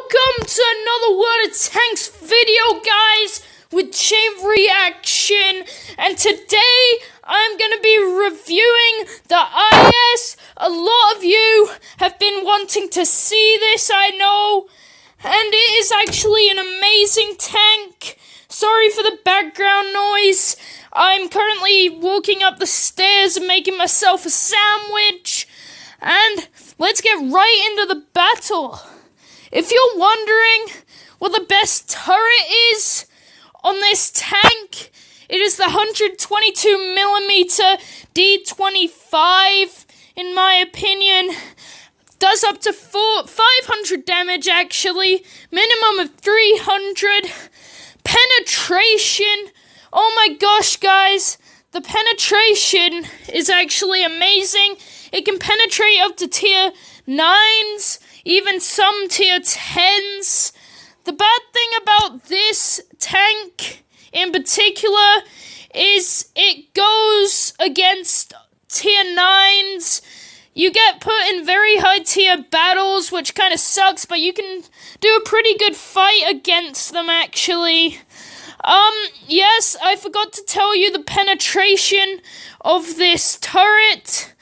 Welcome to another Word of Tanks video, guys, with chain reaction. And today I'm going to be reviewing the IS. A lot of you have been wanting to see this, I know. And it is actually an amazing tank. Sorry for the background noise. I'm currently walking up the stairs and making myself a sandwich. And let's get right into the battle. If you're wondering what the best turret is on this tank, it is the 122mm D25, in my opinion. Does up to 500 damage, actually. Minimum of 300. Penetration. Oh my gosh, guys. The penetration is actually amazing. It can penetrate up to tier 9s. Even some tier 10s. The bad thing about this tank in particular is it goes against tier 9s. You get put in very high tier battles, which kind of sucks, but you can do a pretty good fight against them, actually. Yes, I forgot to tell you the penetration of this turret.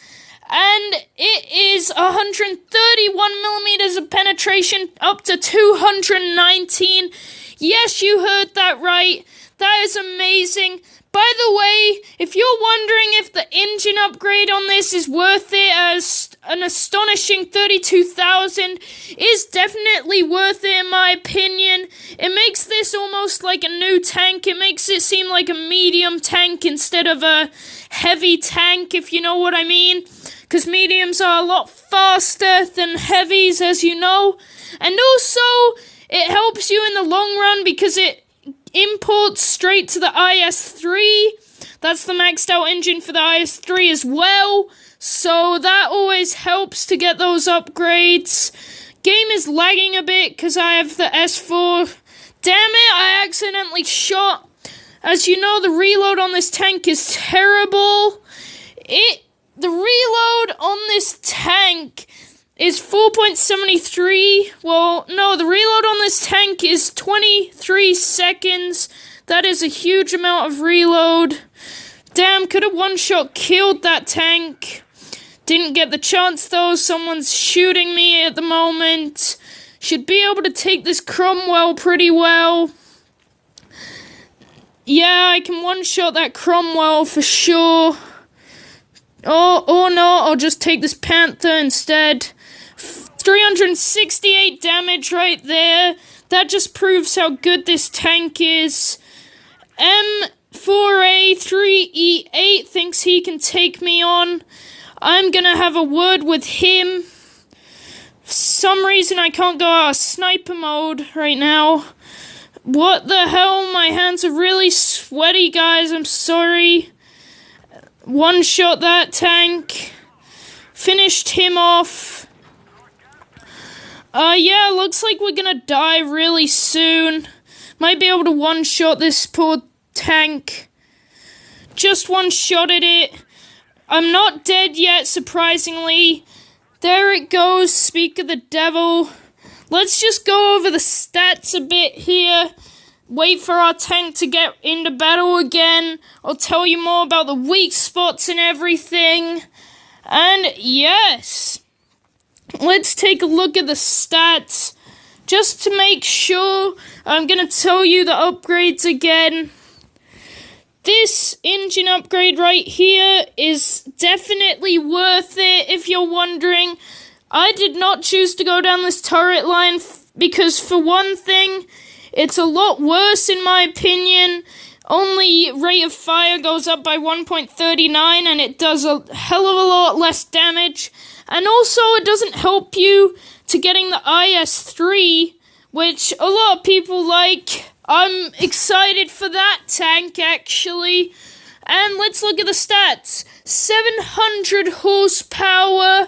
And it is 131mm of penetration up to 219. Yes, you heard that right. That is amazing. By the way, if you're wondering if the engine upgrade on this is worth it, as an astonishing 32,000 is definitely worth it in my opinion. It makes this almost like a new tank. It makes it seem like a medium tank instead of a heavy tank, if you know what I mean. Because mediums are a lot faster than heavies, as you know. And also, it helps you in the long run because it imports straight to the IS-3. That's the maxed out engine for the IS-3 as well. So that always helps to get those upgrades. Game is lagging a bit because I have the S4. Damn it, I accidentally shot. As you know, the reload on this tank is terrible. The reload on this tank is 4.73. Well, no, the reload on this tank is 23 seconds. That is a huge amount of reload. Damn, could have one-shot killed that tank. Didn't get the chance, though. Someone's shooting me at the moment. Should be able to take this Cromwell pretty well. Yeah, I can one-shot that Cromwell for sure. Oh no, I'll just take this Panther instead. 368 damage right there. That just proves how good this tank is. M4A3E8 thinks he can take me on. I'm gonna have a word with him. For some reason I can't go out of sniper mode right now. What the hell? My hands are really sweaty, guys. I'm sorry. One shot that tank. Finished him off. Yeah, looks like we're gonna die really soon. Might be able to one-shot this poor tank. Just one-shotted it. I'm not dead yet, surprisingly. There it goes, speak of the devil. Let's just go over the stats a bit here. Wait for our tank to get into battle again. I'll tell you more about the weak spots and everything. And yes, let's take a look at the stats. Just to make sure, I'm going to tell you the upgrades again. This engine upgrade right here is definitely worth it, if you're wondering. I did not choose to go down this turret line because, for one thing, it's a lot worse in my opinion. Only rate of fire goes up by 1.39 and it does a hell of a lot less damage. And also it doesn't help you to getting the IS-3, which a lot of people like. I'm excited for that tank, actually. And let's look at the stats. 700 horsepower,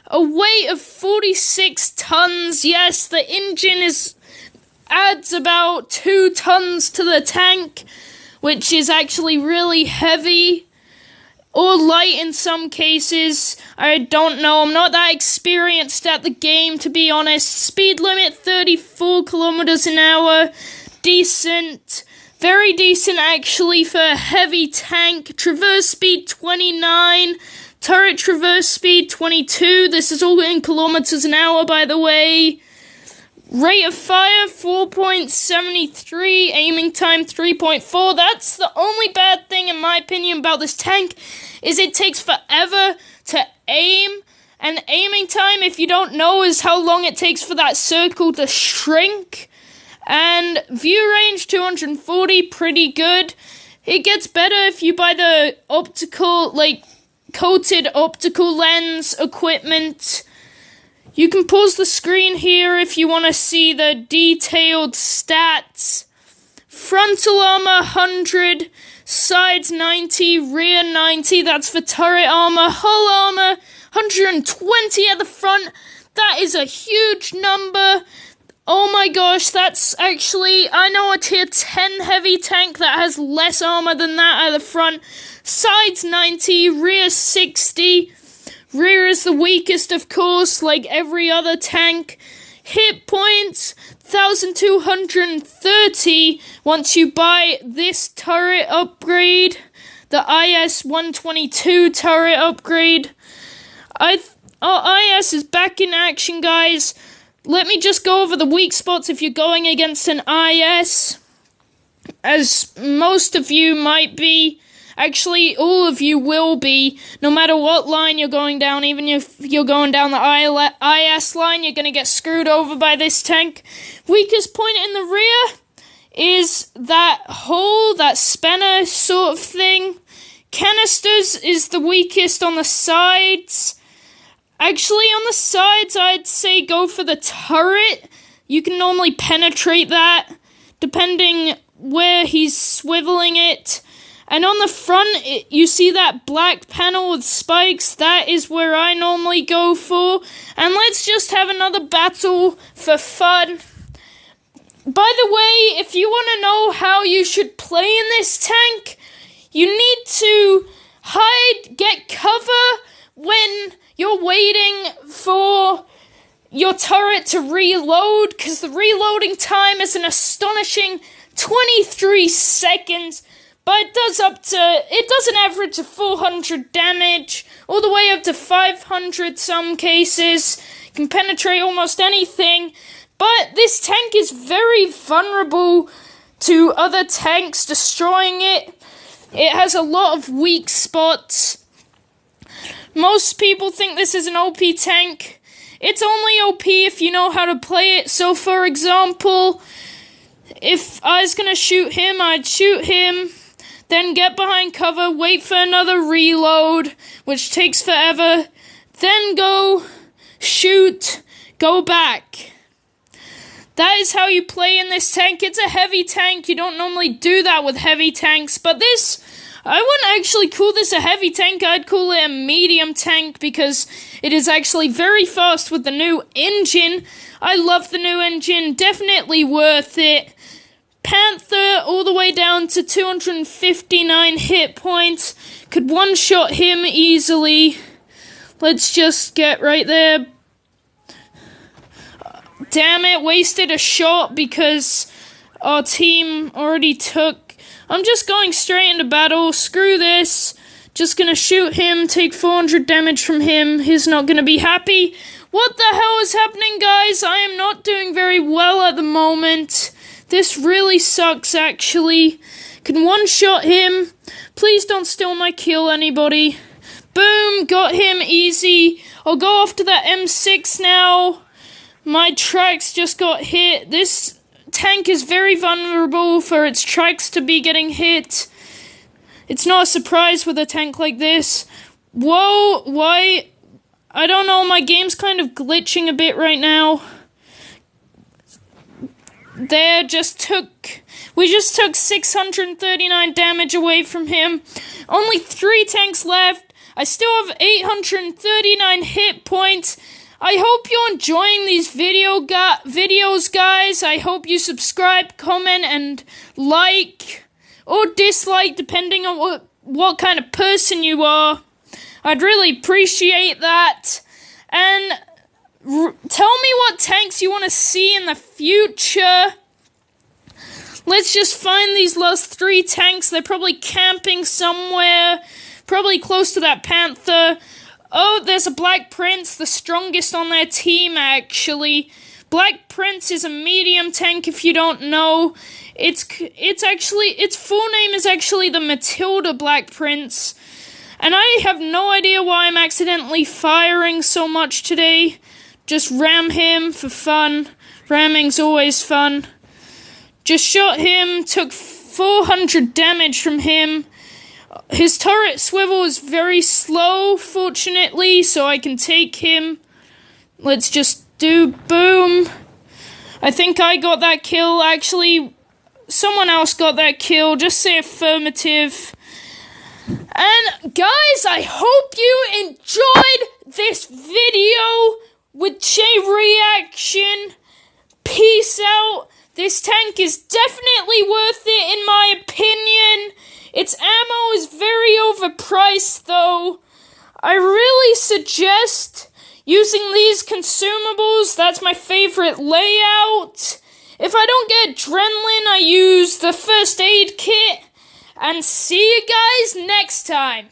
a weight of 46 tons. Yes, the engine adds about 2 tons to the tank, which is actually really heavy. or light in some cases. I don't know. I'm not that experienced at the game, to be honest. Speed limit 34 kilometers an hour. Decent. Very decent, actually, for a heavy tank. Traverse speed 29. Turret traverse speed 22. This is all in kilometers an hour, by the way. Rate of fire 4.73. Aiming time 3.4. That's the only bad thing, in my opinion, about this tank, is it takes forever to aim. And aiming time, if you don't know, is how long it takes for that circle to shrink. And view range 240, pretty good. It gets better if you buy the optical, coated optical lens equipment. You can pause the screen here if you want to see the detailed stats. Frontal armor 100, sides 90, rear 90, that's for turret armor. Hull armor 120 at the front, that is a huge number. Oh my gosh, that's actually, I know a tier 10 heavy tank that has less armor than that at the front. Sides 90, rear 60. Rear is the weakest, of course, like every other tank. Hit points, 1,230 once you buy this turret upgrade. The IS-122 turret upgrade. IS is back in action, guys. Let me just go over the weak spots if you're going against an IS. As most of you might be. Actually, all of you will be, no matter what line you're going down. Even if you're going down the IS line, you're going to get screwed over by this tank. Weakest point in the rear is that hole, that spanner sort of thing. Canisters is the weakest on the sides. Actually, on the sides, I'd say go for the turret. You can normally penetrate that, depending where he's swiveling it. And on the front, you see that black panel with spikes. That is where I normally go for. And let's just have another battle for fun. By the way, if you want to know how you should play in this tank, you need to hide, get cover when you're waiting for your turret to reload, because the reloading time is an astonishing 23 seconds. But it does an average of 400 damage, all the way up to 500 some cases. You can penetrate almost anything. But this tank is very vulnerable to other tanks destroying it. It has a lot of weak spots. Most people think this is an OP tank. It's only OP if you know how to play it. So, for example, if I was going to shoot him, I'd shoot him. Then get behind cover, wait for another reload, which takes forever. Then go, shoot, go back. That is how you play in this tank. It's a heavy tank. You don't normally do that with heavy tanks. But this, I wouldn't actually call this a heavy tank. I'd call it a medium tank because it is actually very fast with the new engine. I love the new engine. Definitely worth it. Panther all the way down to 259 hit points. Could one-shot him easily. Let's just get right there. Damn it, wasted a shot because our team already took... I'm just going straight into battle. Screw this. Just gonna shoot him, take 400 damage from him. He's not gonna be happy. What the hell is happening, guys? I am not doing very well at the moment. This really sucks, actually. Can one-shot him. Please don't steal my kill, anybody. Boom, got him, easy. I'll go off to that M6 now. My tracks just got hit. This tank is very vulnerable for its tracks to be getting hit. It's not a surprise with a tank like this. Whoa, why? I don't know, my game's kind of glitching a bit right now. We just took 639 damage away from him. Only 3 tanks left. I still have 839 hit points. I hope you're enjoying these videos, guys. I hope you subscribe, comment, and like, or dislike, depending on what what kind of person you are. I'd really appreciate that. And tell me what tanks you want to see in the future. Let's just find these last 3 tanks. They're probably camping somewhere, probably close to that Panther. Oh, there's a Black Prince, the strongest on their team, actually. Black Prince is a medium tank, if you don't know. Its full name is actually the Matilda Black Prince. And I have no idea why I'm accidentally firing so much today. Just ram him for fun. Ramming's always fun. Just shot him, took 400 damage from him. His turret swivel is very slow, fortunately, so I can take him. Let's just do boom. I think I got that kill. Actually, someone else got that kill. Just say affirmative. And guys, I hope you enjoyed this video with J Reaction. Peace out. This tank is definitely worth it in my opinion. Its ammo is very overpriced though. I really suggest using these consumables. That's my favorite layout. If I don't get adrenaline, I use the first aid kit. And see you guys next time.